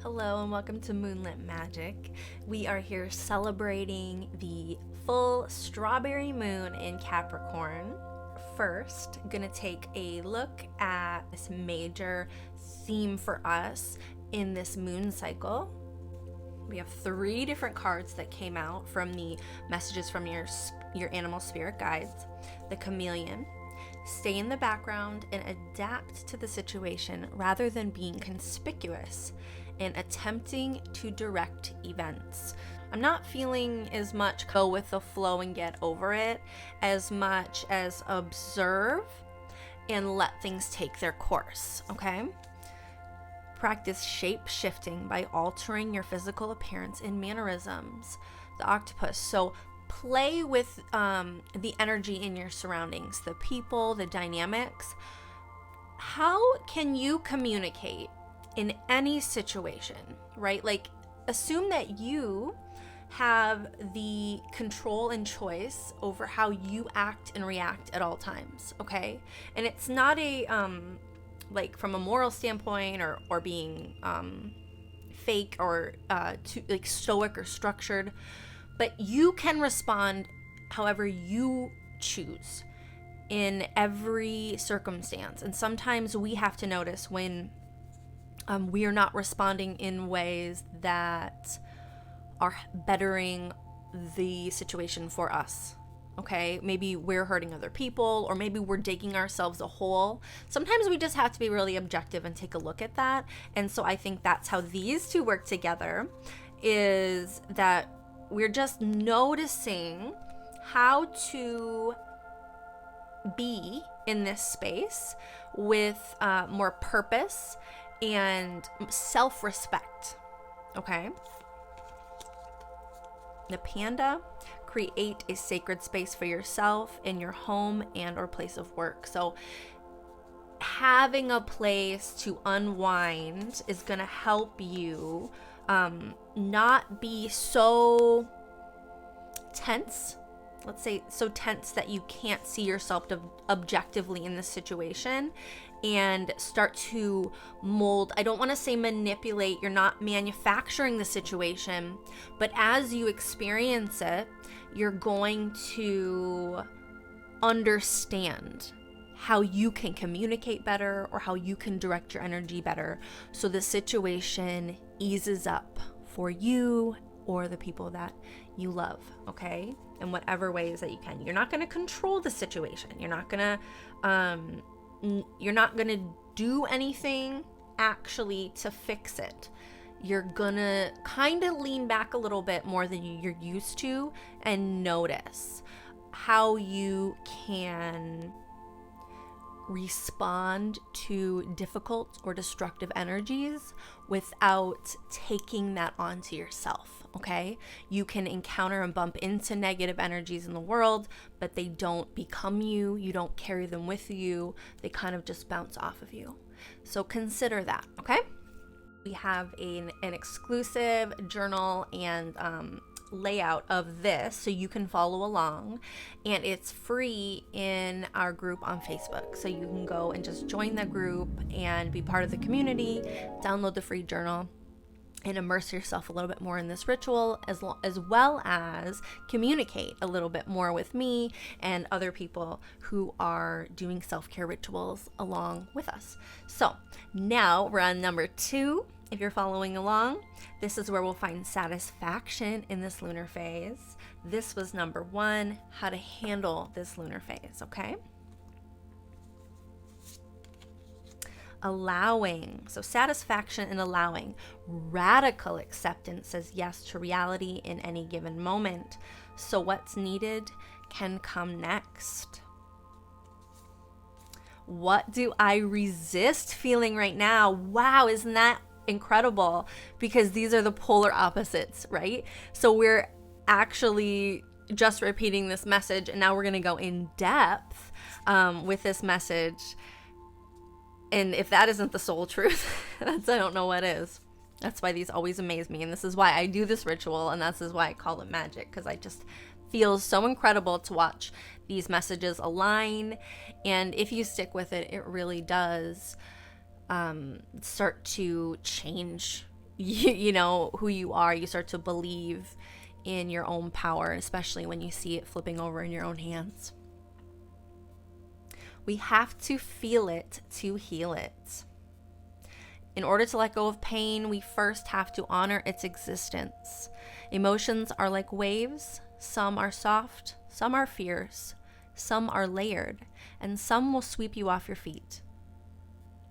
Hello and welcome to Moonlit Magic. We are here celebrating the full strawberry moon in Capricorn. First, I'm gonna take a look at this major theme for us in this moon cycle. We have 3 different cards that came out from the messages from your animal spirit guides. The chameleon. Stay in the background and adapt to the situation rather than being conspicuous and attempting to direct events. I'm not feeling as much go with the flow and get over it as much as observe and let things take their course, okay? Practice shape shifting by altering your physical appearance and mannerisms. The octopus. So play with the energy in your surroundings, the people, the dynamics. How can you communicate in any situation, right? Like, assume that you have the control and choice over how you act and react at all times, okay? And it's not a like from a moral standpoint or being fake or too like stoic or structured, but you can respond however you choose in every circumstance. And sometimes we have to notice when we are not responding in ways that are bettering the situation for us. Okay, maybe we're hurting other people, or maybe we're digging ourselves a hole. Sometimes we just have to be really objective and take a look at that. And so I think that's how these two work together, is that we're just noticing how to be in this space with more purpose and self-respect, okay? The panda. Create a sacred space for yourself in your home and or place of work. So having a place to unwind is going to help you not be so tense. Let's say so tense that you can't see yourself objectively in this situation, and start to mold. I don't want to say manipulate. You're not manufacturing the situation, but as you experience it, you're going to understand how you can communicate better or how you can direct your energy better so the situation eases up for you or the people that you love, okay? In whatever ways that you can. You're not going to control the situation. You're not going to do anything actually to fix it. You're gonna kind of lean back a little bit more than you're used to and notice how you can respond to difficult or destructive energies without taking that onto yourself, okay? You can encounter and bump into negative energies in the world, but they don't become you. You don't carry them with you. They kind of just bounce off of you. So consider that, okay? We have an exclusive journal and layout of this so you can follow along, and it's free in our group on Facebook, so you can go and just join the group and be part of the community, download the free journal, and immerse yourself a little bit more in this ritual, as well as communicate a little bit more with me and other people who are doing self-care rituals along with us. So now we're on number 2. If you're following along, this is where we'll find satisfaction in this lunar phase. This was number 1, how to handle this lunar phase, okay? Allowing. So satisfaction and allowing. Radical acceptance says yes to reality in any given moment. So what's needed can come next. What do I resist feeling right now? Wow, isn't that incredible? Because these are the polar opposites, right? So we're actually just repeating this message, and now we're going to go in depth with this message. And if that isn't the soul truth, I don't know what is. That's why these always amaze me, and this is why I do this ritual, and this is why I call it magic, because I just feel so incredible to watch these messages align. And if you stick with it, it really does start to change you know who you are. You start to believe in your own power, especially when you see it flipping over in your own hands. We have to feel it to heal it. In order to let go of pain, we first have to honor its existence. Emotions are like waves. Some are soft, some are fierce, some are layered, and some will sweep you off your feet.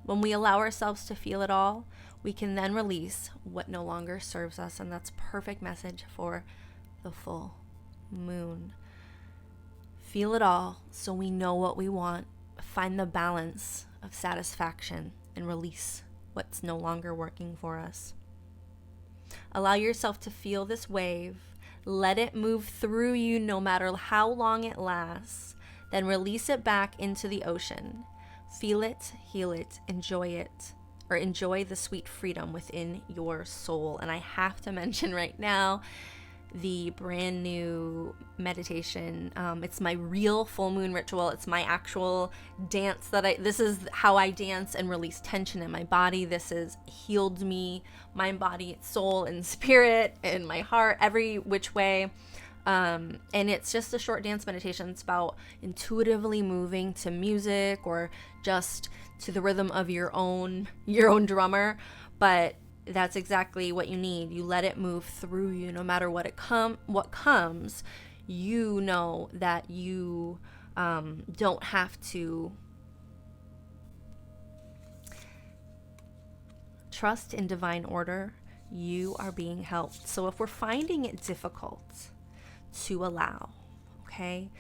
When we allow ourselves to feel it all, we can then release what no longer serves us, and that's perfect message for the full moon. Feel it all so we know what we want. Find the balance of satisfaction and release what's no longer working for us. Allow yourself to feel this wave. Let it move through you no matter how long it lasts. Then release it back into the ocean. Feel it, heal it, enjoy the sweet freedom within your soul. And I have to mention right now the brand new meditation. It's my real full moon ritual. It's my actual dance this is how I dance and release tension in my body. This has healed me, mind, body, soul, and spirit, and my heart, every which way. And it's just a short dance meditation. It's about intuitively moving to music or just to the rhythm of your own drummer. But that's exactly what you need. You let it move through you, no matter what comes. You know that you don't have to trust in divine order. You are being helped. So if we're finding it difficult to allow, okay,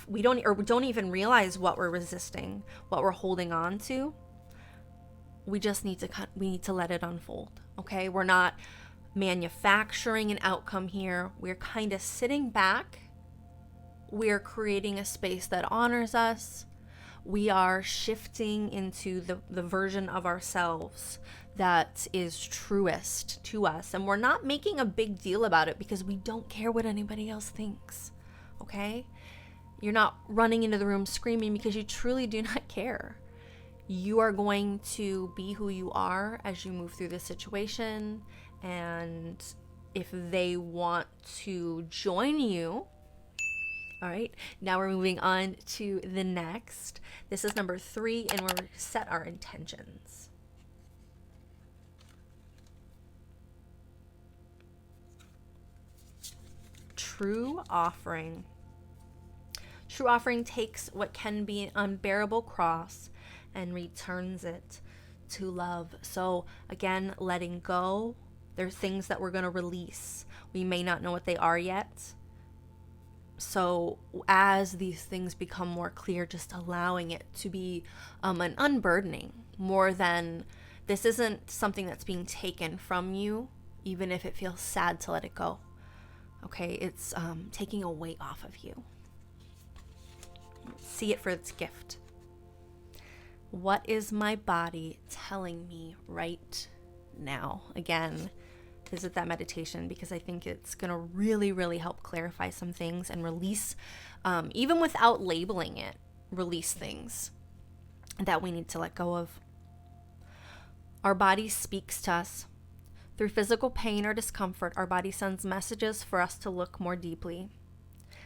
we don't even realize what we're resisting, what we're holding on to, we need to let it unfold. Okay, we're not manufacturing an outcome here. We're kind of sitting back. We're creating a space that honors us. We are shifting into the version of ourselves that is truest to us. And we're not making a big deal about it because we don't care what anybody else thinks. Okay? You're not running into the room screaming because you truly do not care. You are going to be who you are as you move through this situation. And if they want to join you, all right, now we're moving on to the next. This is number 3, and we're set our intentions. True offering. True offering takes what can be an unbearable cross and returns it to love. So again, letting go. There's things that we're going to release. We may not know what they are yet. So as these things become more clear, just allowing it to be an unburdening more than this isn't something that's being taken from you, even if it feels sad to let it go. Okay, it's taking a weight off of you. See it for its gift. What is my body telling me right now? Again, visit that meditation because I think it's going to really, really help clarify some things and release, even without labeling it, release things that we need to let go of. Our body speaks to us. Through physical pain or discomfort, our body sends messages for us to look more deeply.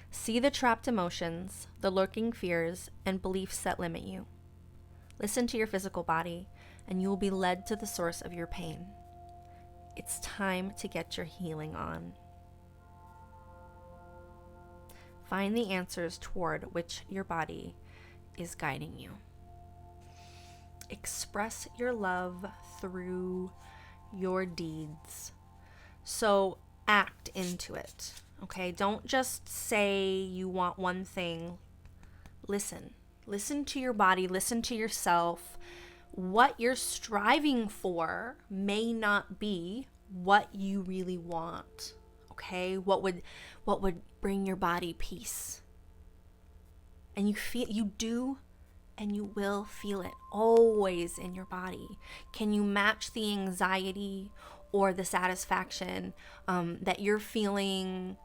See the trapped emotions, the lurking fears, and beliefs that limit you. Listen to your physical body, and you will be led to the source of your pain. It's time to get your healing on. Find the answers toward which your body is guiding you. Express your love through your deeds. So act into it, okay? Don't just say you want one thing. Listen to your body, listen to yourself. What you're striving for may not be what you really want, okay? What would bring your body peace? And you do, and you will feel it always in your body. Can you match the anxiety or the satisfaction that you're feeling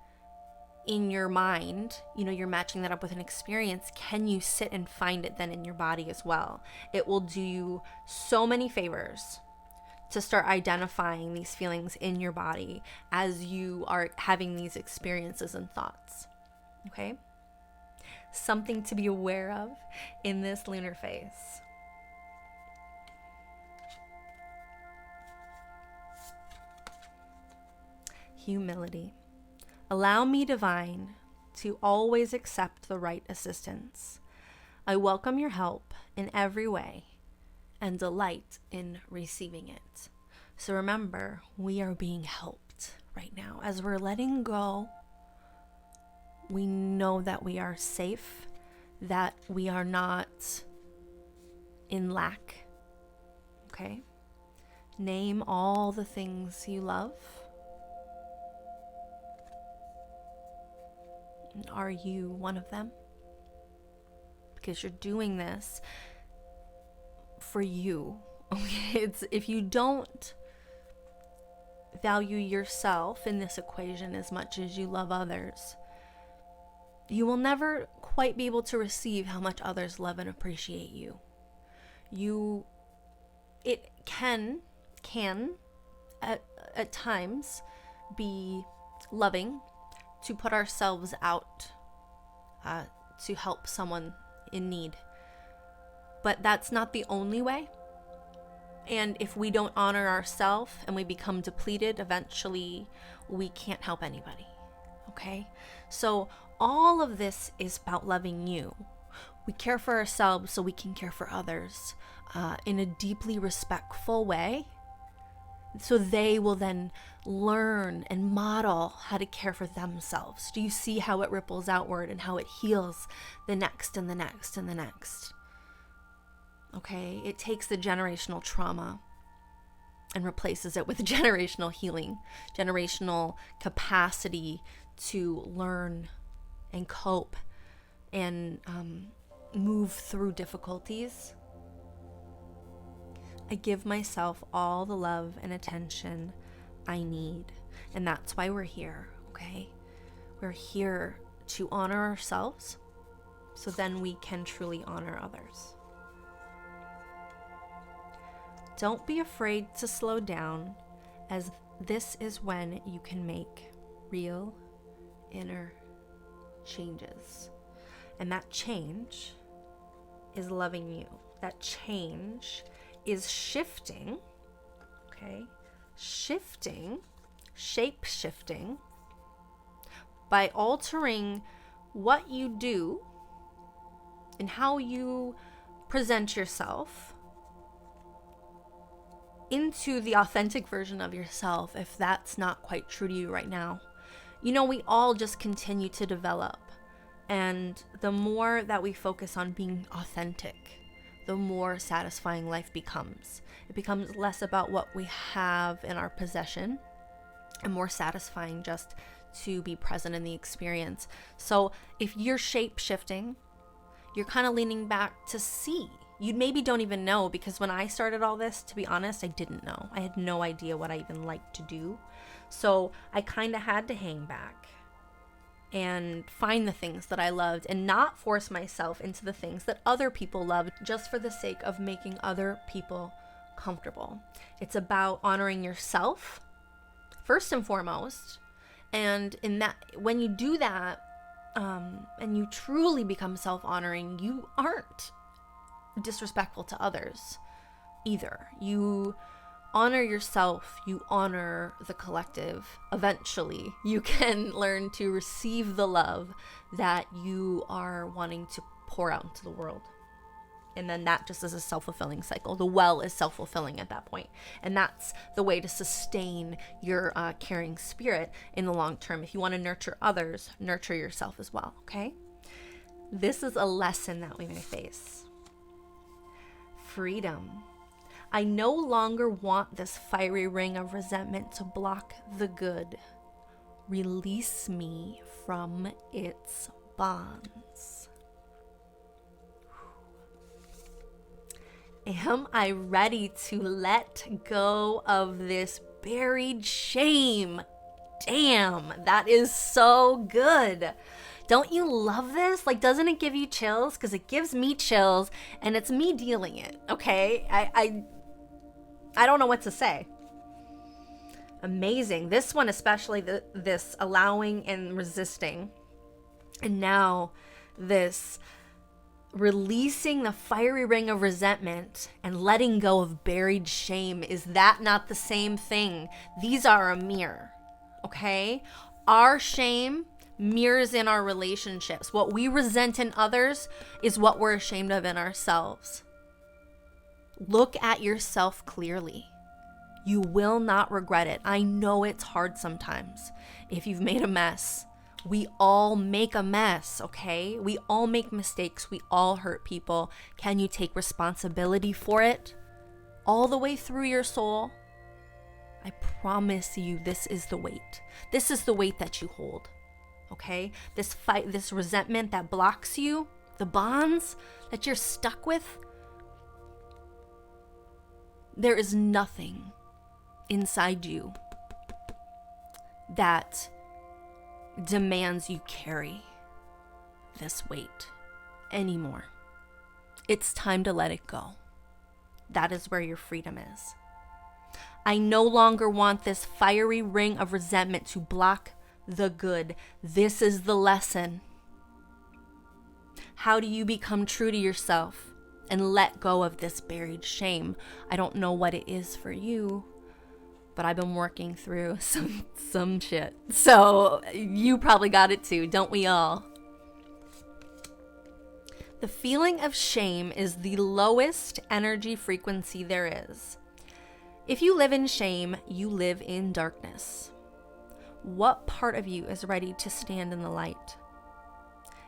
in your mind? You know, you're matching that up with an experience. Can you sit and find it then in your body as well? It will do you so many favors to start identifying these feelings in your body as you are having these experiences and thoughts. Okay? Something to be aware of in this lunar phase. Humility. Allow me, divine, to always accept the right assistance. I welcome your help in every way and delight in receiving it. So remember, we are being helped right now. As we're letting go, we know that we are safe, that we are not in lack. Okay? Name all the things you love. Are you one of them? Because you're doing this for you. It's if you don't value yourself in this equation as much as you love others, you will never quite be able to receive how much others love and appreciate you. It can at times be loving to put ourselves out to help someone in need. But that's not the only way. And if we don't honor ourselves and we become depleted, eventually we can't help anybody. Okay? So all of this is about loving you. We care for ourselves so we can care for others in a deeply respectful way. So they will then learn and model how to care for themselves. Do you see how it ripples outward and how it heals the next and the next and the next? Okay, it takes the generational trauma and replaces it with generational healing, generational capacity to learn and cope and move through difficulties. I give myself all the love and attention I need. And that's why we're here, okay? We're here to honor ourselves so then we can truly honor others. Don't be afraid to slow down, as this is when you can make real inner changes. And that change is loving you. That change is shifting, okay? Shape shifting by altering what you do and how you present yourself into the authentic version of yourself if that's not quite true to you right now. You know, we all just continue to develop, and the more that we focus on being authentic, the more satisfying life becomes. It becomes less about what we have in our possession and more satisfying just to be present in the experience. So if you're shape shifting, you're kind of leaning back to see. You maybe don't even know, because when I started all this, to be honest, I didn't know. I had no idea what I even liked to do. So I kind of had to hang back and find the things that I loved and not force myself into the things that other people loved just for the sake of making other people comfortable. It's about honoring yourself first and foremost. And in that, when you do that, and you truly become self-honoring, you aren't disrespectful to others either. You honor yourself, you honor the collective. Eventually, you can learn to receive the love that you are wanting to pour out into the world. And then that just is a self-fulfilling cycle. The well is self-fulfilling at that point. And that's the way to sustain your caring spirit in the long term. If you want to nurture others, nurture yourself as well, okay? This is a lesson that we may face. Freedom. I no longer want this fiery ring of resentment to block the good. Release me from its bonds. Am I ready to let go of this buried shame? Damn, that is so good. Don't you love this? Like, doesn't it give you chills? Because it gives me chills, and it's me dealing it, okay? I don't know what to say. Amazing. This one, especially this allowing and resisting. And now this releasing the fiery ring of resentment and letting go of buried shame. Is that not the same thing? These are a mirror, okay? Our shame mirrors in our relationships. What we resent in others is what we're ashamed of in ourselves. Look at yourself clearly. You will not regret it. I know it's hard sometimes. If you've made a mess, we all make a mess, okay? We all make mistakes. We all hurt people. Can you take responsibility for it all the way through your soul? I promise you, this is the weight. This is the weight that you hold, okay? This fight, this resentment that blocks you, the bonds that you're stuck with, there is nothing inside you that demands you carry this weight anymore. It's time to let it go. That is where your freedom is. I no longer want this fiery ring of resentment to block the good. This is the lesson. How do you become true to yourself and let go of this buried shame? I don't know what it is for you, but I've been working through some shit. So you probably got it too, don't we all? The feeling of shame is the lowest energy frequency there is. If you live in shame, you live in darkness. What part of you is ready to stand in the light?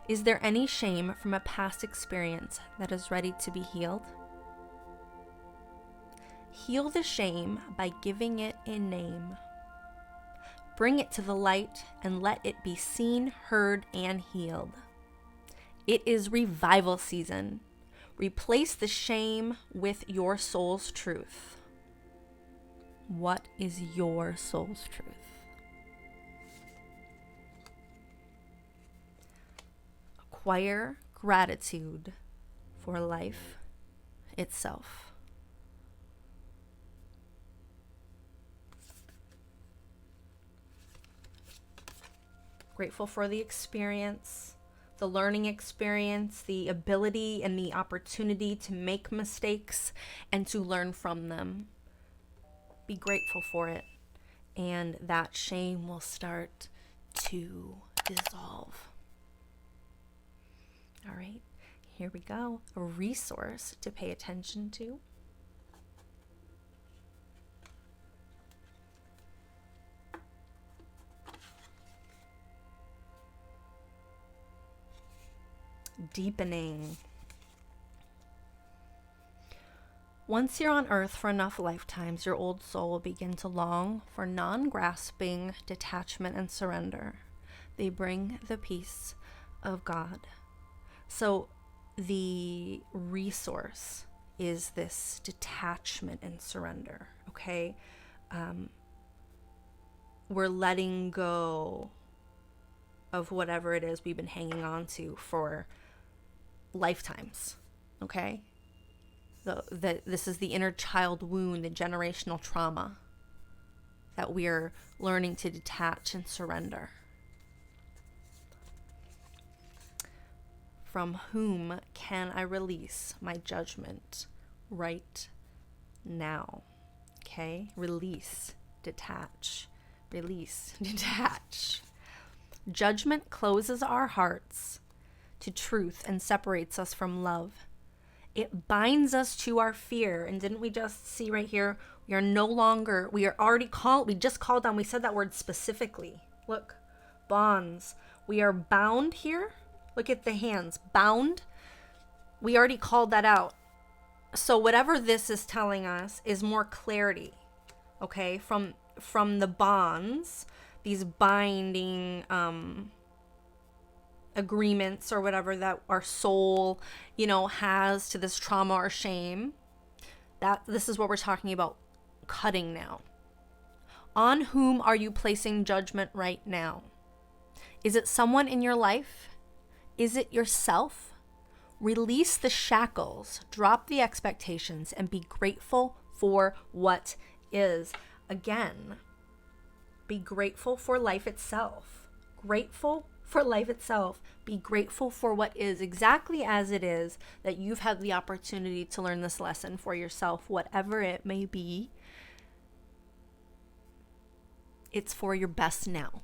Is there any shame from a past experience that is ready to be healed? Heal the shame by giving it a name. Bring it to the light and let it be seen, heard, and healed. It is revival season. Replace the shame with your soul's truth. What is your soul's truth? Acquire gratitude for life itself. Grateful for the experience, the learning experience, the ability and the opportunity to make mistakes and to learn from them. Be grateful for it, and that shame will start to dissolve. All right, here we go. A resource to pay attention to. Deepening. Once you're on earth for enough lifetimes, your old soul will begin to long for non-grasping detachment and surrender. They bring the peace of God. So the resource is this detachment and surrender, okay? We're letting go of whatever it is we've been hanging on to for lifetimes, okay? This is the inner child wound, the generational trauma that we're learning to detach and surrender. From whom can I release my judgment right now? Okay? Release, detach, release, detach. Judgment closes our hearts to truth and separates us from love. It binds us to our fear. And didn't we just see right here? We just called on, we said that word specifically. Look, bonds. We are bound here. Look at the hands, bound. We already called that out. So whatever this is telling us is more clarity, okay? From the bonds, these binding agreements or whatever that our soul, has to this trauma or shame. This is what we're talking about cutting now. On whom are you placing judgment right now? Is it someone in your life? Is it yourself? Release the shackles, drop the expectations, and be grateful for what is. Again, be grateful for life itself. Grateful for life itself. Be grateful for what is exactly as it is, that you've had the opportunity to learn this lesson for yourself, whatever it may be. It's for your best now.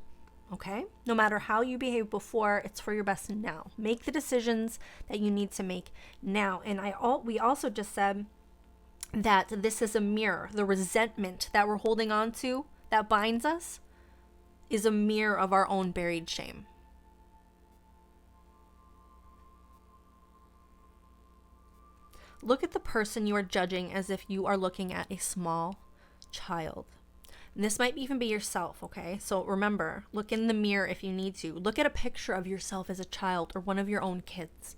Okay? No matter how you behaved before, it's for your best now. Make the decisions that you need to make now. And we also just said that this is a mirror. The resentment that we're holding on to that binds us is a mirror of our own buried shame. Look at the person you are judging as if you are looking at a small child. And this might even be yourself, okay? So remember, look in the mirror if you need to. Look at a picture of yourself as a child or one of your own kids.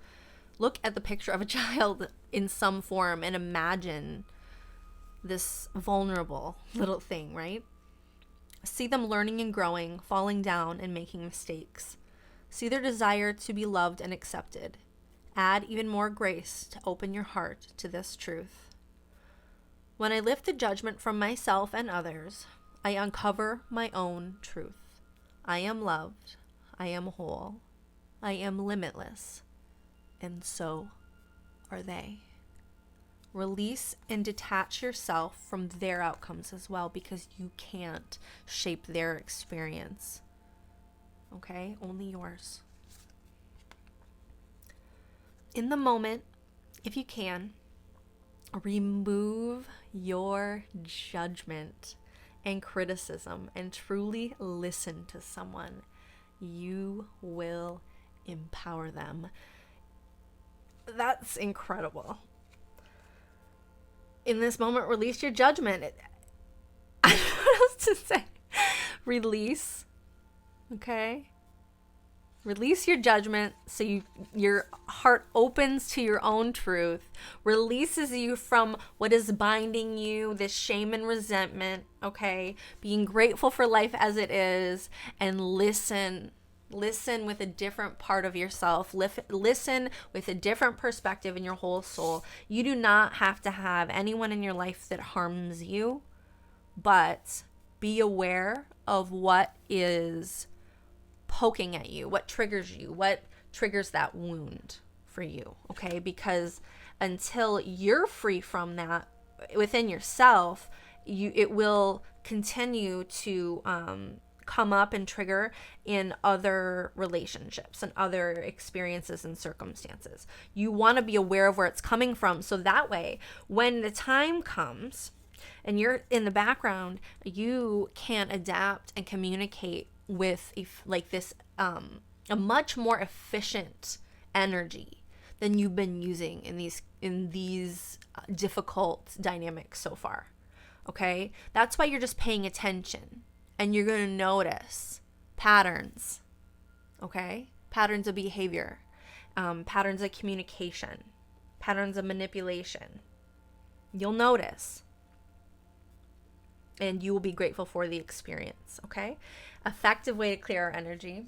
Look at the picture of a child in some form and imagine this vulnerable little thing, right? See them learning and growing, falling down and making mistakes. See their desire to be loved and accepted. Add even more grace to open your heart to this truth. When I lift the judgment from myself and others, I uncover my own truth. I am loved. I am whole. I am limitless. And so are they. Release and detach yourself from their outcomes as well, because you can't shape their experience. Okay? Only yours. In the moment, if you can, remove your judgment and criticism and truly listen to someone. You will empower them. That's incredible. In this moment, release your judgment. I don't know what else to say. Release. Okay? Release your judgment so your heart opens to your own truth, releases you from what is binding you, this shame and resentment, okay? Being grateful for life as it is, and listen. Listen with a different part of yourself. Listen with a different perspective in your whole soul. You do not have to have anyone in your life that harms you, but be aware of what is poking at you, what triggers you, what triggers that wound for you, okay? Because until you're free from that within yourself, it will continue to come up and trigger in other relationships and other experiences and circumstances. You want to be aware of where it's coming from, so that way when the time comes and you're in the background, you can adapt and communicate with a much more efficient energy than you've been using in these difficult dynamics so far. Okay? That's why you're just paying attention, and you're going to notice patterns. Okay? Patterns of behavior, patterns of communication, patterns of manipulation. You'll notice, and you will be grateful for the experience. Okay? Effective way to clear our energy.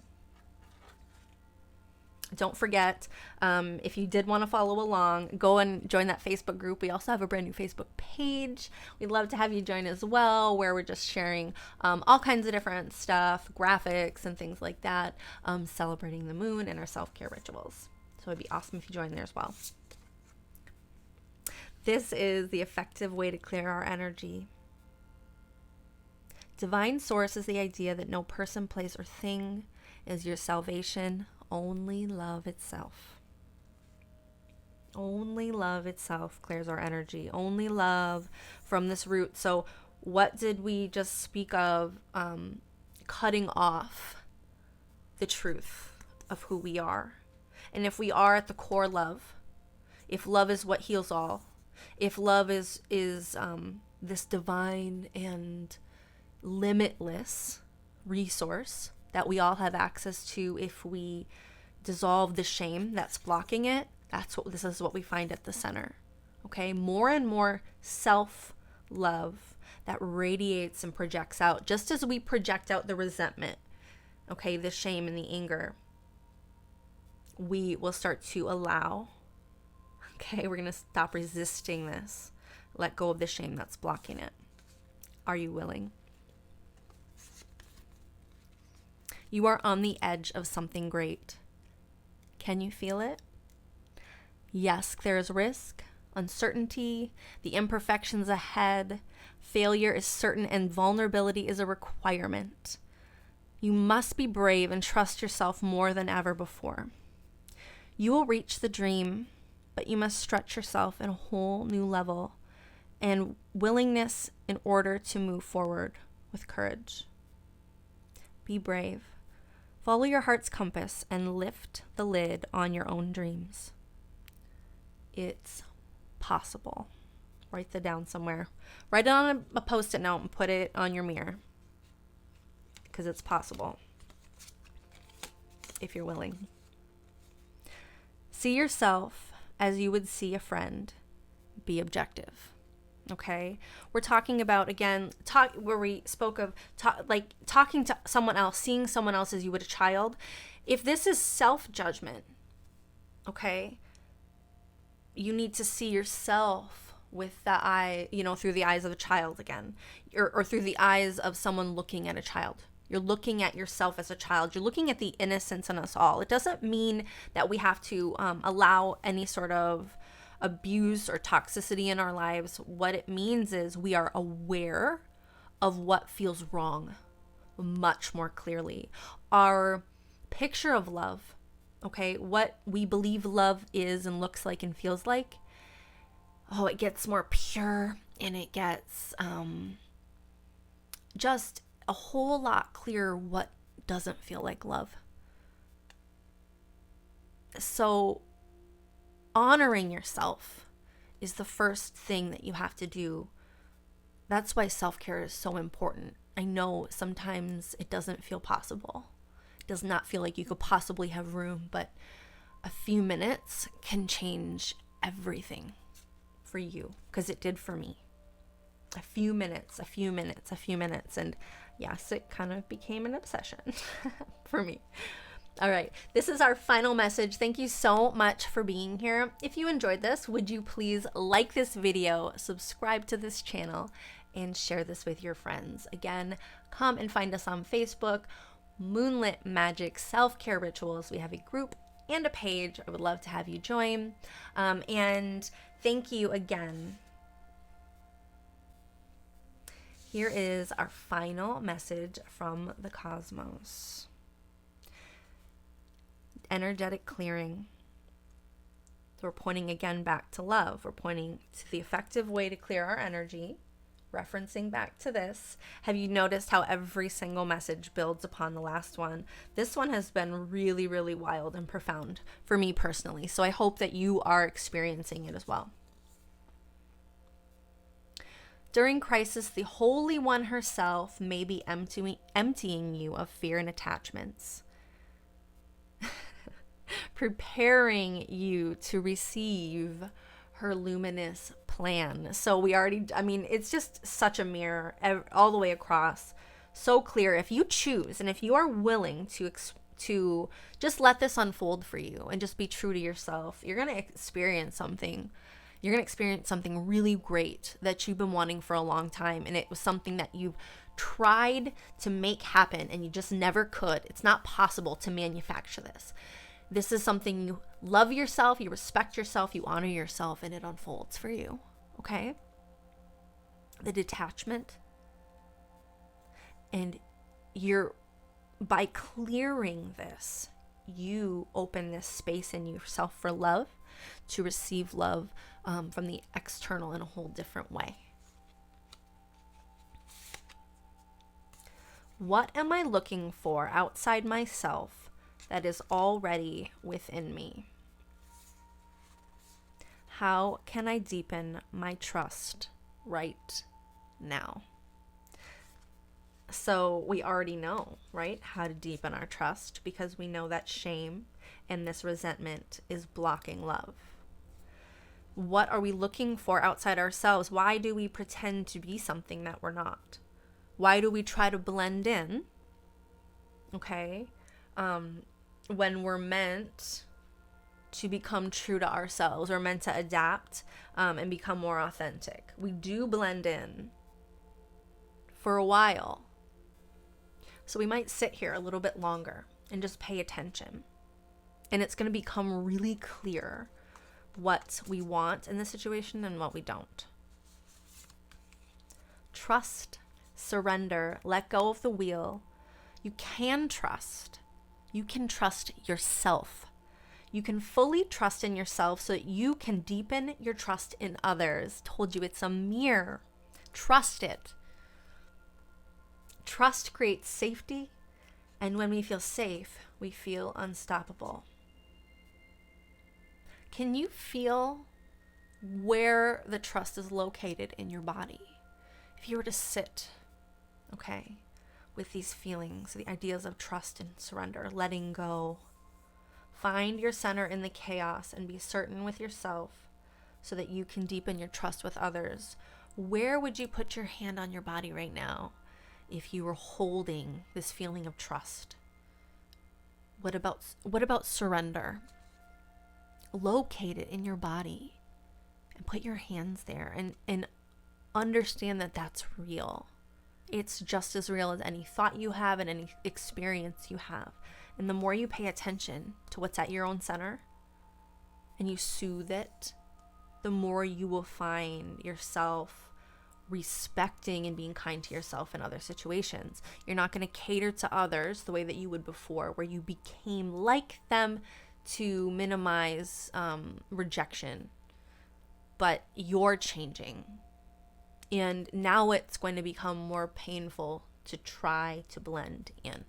Don't forget, if you did want to follow along, go and join that Facebook group. We also have a brand new Facebook page. We'd love to have you join as well, where we're just sharing all kinds of different stuff, graphics and things like that, celebrating the moon and our self-care rituals. So it'd be awesome if you join there as well. This is the effective way to clear our energy. Divine source is the idea that no person, place, or thing is your salvation. Only love itself. Only love itself clears our energy. Only love from this root. So what did we just speak of? Cutting off the truth of who we are. And if we are at the core love, if love is what heals all, if love is this divine and limitless resource that we all have access to, if we dissolve the shame that's blocking it, this is what we find at the center. Okay, more and more self-love that radiates and projects out, just as we project out the resentment, okay, the shame and the anger. We will start to allow, okay, we're going to stop resisting this, Let go of the shame that's blocking it. Are you willing? You are on the edge of something great. Can you feel it? Yes, there is risk, uncertainty, the imperfections ahead. Failure is certain and vulnerability is a requirement. You must be brave and trust yourself more than ever before. You will reach the dream, but you must stretch yourself in a whole new level and willingness in order to move forward with courage. Be brave. Follow your heart's compass and lift the lid on your own dreams. It's possible. Write that down somewhere. Write it on a Post-it note and put it on your mirror. Because it's possible. If you're willing. See yourself as you would see a friend. Be objective. Okay? We're talking about, again, where we spoke of talking to someone else, seeing someone else as you would a child. If this is self-judgment, okay, you need to see yourself with the eye, through the eyes of a child again, or through the eyes of someone looking at a child. You're looking at yourself as a child. You're looking at the innocence in us all. It doesn't mean that we have to allow any sort of abuse or toxicity in our lives. What it means is we are aware of what feels wrong much more clearly. Our picture of love, okay, what we believe love is and looks like and feels like, it gets more pure, and it gets just a whole lot clearer what doesn't feel like love. So honoring yourself is the first thing that you have to do. That's why self-care is so important. I know sometimes it doesn't feel possible. It does not feel like you could possibly have room, but a few minutes can change everything for you, because it did for me. A few minutes. And yes, it kind of became an obsession for me. All right, this is our final message. Thank you so much for being here. If you enjoyed this, would you please like this video, subscribe to this channel, and share this with your friends. Again, come and find us on Facebook, Moonlit Magic Self-Care Rituals. We have a group and a page. I would love to have you join. And thank you again. Here is our final message from the cosmos. Energetic clearing. So we're pointing again back to love. We're pointing to the effective way to clear our energy, referencing back to this. Have you noticed how every single message builds upon the last one? This one has been really, really wild and profound for me personally. So I hope that you are experiencing it as well. During crisis, the Holy One herself may be emptying you of fear and attachments, preparing you to receive her luminous plan. So it's just such a mirror all the way across. So clear. If you choose and if you are willing to just let this unfold for you and just be true to yourself, you're going to experience something. You're going to experience something really great that you've been wanting for a long time. And it was something that you've tried to make happen and you just never could. It's not possible to manufacture this. This is something you love yourself, you respect yourself, you honor yourself, and it unfolds for you. Okay? The detachment. And by clearing this, you open this space in yourself for love, to receive love from the external in a whole different way. What am I looking for outside myself that is already within me? How can I deepen my trust right now? So we already know, right, how to deepen our trust, because we know that shame and this resentment is blocking love. What are we looking for outside ourselves? Why do we pretend to be something that we're not? Why do we try to blend in? Okay, when we're meant to become true to ourselves. We're meant to adapt and become more authentic. We do blend in for a while. So we might sit here a little bit longer and just pay attention. And it's going to become really clear what we want in the situation and what we don't. Trust, surrender, let go of the wheel. You can trust. You can trust yourself. You can fully trust in yourself so that you can deepen your trust in others. Told you it's a mirror. Trust it. Trust creates safety, and when we feel safe, we feel unstoppable. Can you feel where the trust is located in your body? If you were to sit, okay, with these feelings, the ideas of trust and surrender, letting go, find your center in the chaos and be certain with yourself so that you can deepen your trust with others. Where would you put your hand on your body right now if you were holding this feeling of trust? What about surrender? Locate it in your body and put your hands there and understand that that's real. It's just as real as any thought you have and any experience you have. And the more you pay attention to what's at your own center and you soothe it, the more you will find yourself respecting and being kind to yourself in other situations. You're not going to cater to others the way that you would before, where you became like them to minimize rejection. But you're changing. And now it's going to become more painful to try to blend in.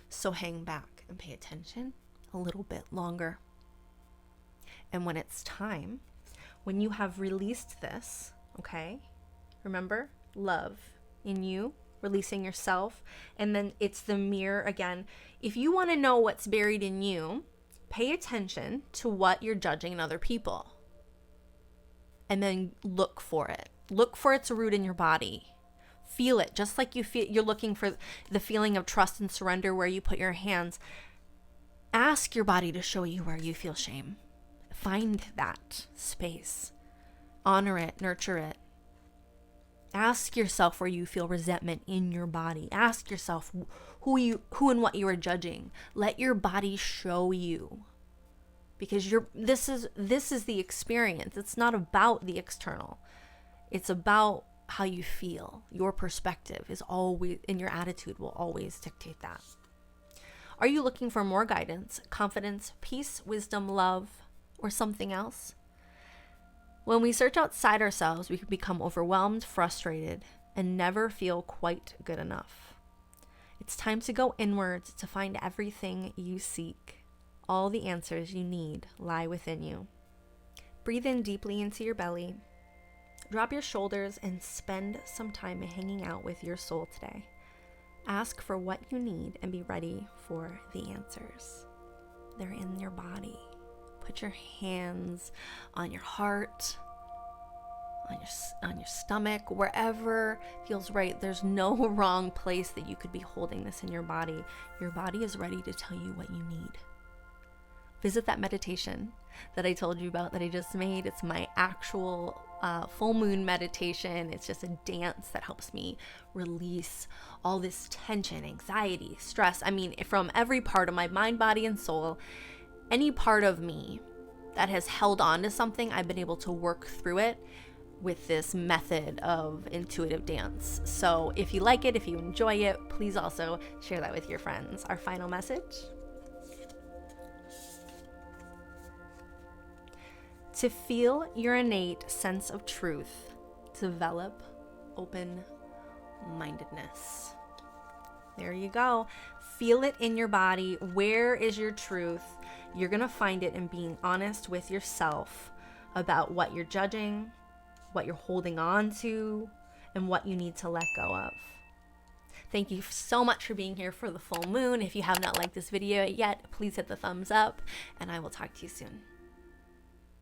So hang back and pay attention a little bit longer. And when it's time, when you have released this, okay, remember, love in you, releasing yourself, and then it's the mirror again. If you want to know what's buried in you, pay attention to what you're judging in other people. And then look for it. Look for its root in your body. Feel it, just like you're looking for the feeling of trust and surrender where you put your hands. Ask your body to show you where you feel shame. Find that space. Honor it, nurture it. Ask yourself where you feel resentment in your body. Ask yourself who and what you are judging. Let your body show you. Because this is the experience. It's not about the external. It's about how you feel. Your perspective is always, and your attitude will always dictate that. Are you looking for more guidance, confidence, peace, wisdom, love, or something else? When we search outside ourselves, we can become overwhelmed, frustrated, and never feel quite good enough. It's time to go inwards to find everything you seek. All the answers you need lie within you. Breathe in deeply into your belly. Drop your shoulders and spend some time hanging out with your soul today. Ask for what you need and be ready for the answers. They're in your body. Put your hands on your heart, on your stomach, wherever feels right. There's no wrong place that you could be holding this in your body. Your body is ready to tell you what you need. Visit that meditation that I told you about that I just made. It's my actual full moon meditation. It's just a dance that helps me release all this tension, anxiety, stress. I mean, from every part of my mind, body, and soul. Any part of me that has held on to something, I've been able to work through it with this method of intuitive dance. So if you like it, if you enjoy it, please also share that with your friends. Our final message: to feel your innate sense of truth, develop open-mindedness. There you go. Feel it in your body. Where is your truth? You're going to find it in being honest with yourself about what you're judging, what you're holding on to, and what you need to let go of. Thank you so much for being here for the full moon. If you have not liked this video yet, please hit the thumbs up, and I will talk to you soon.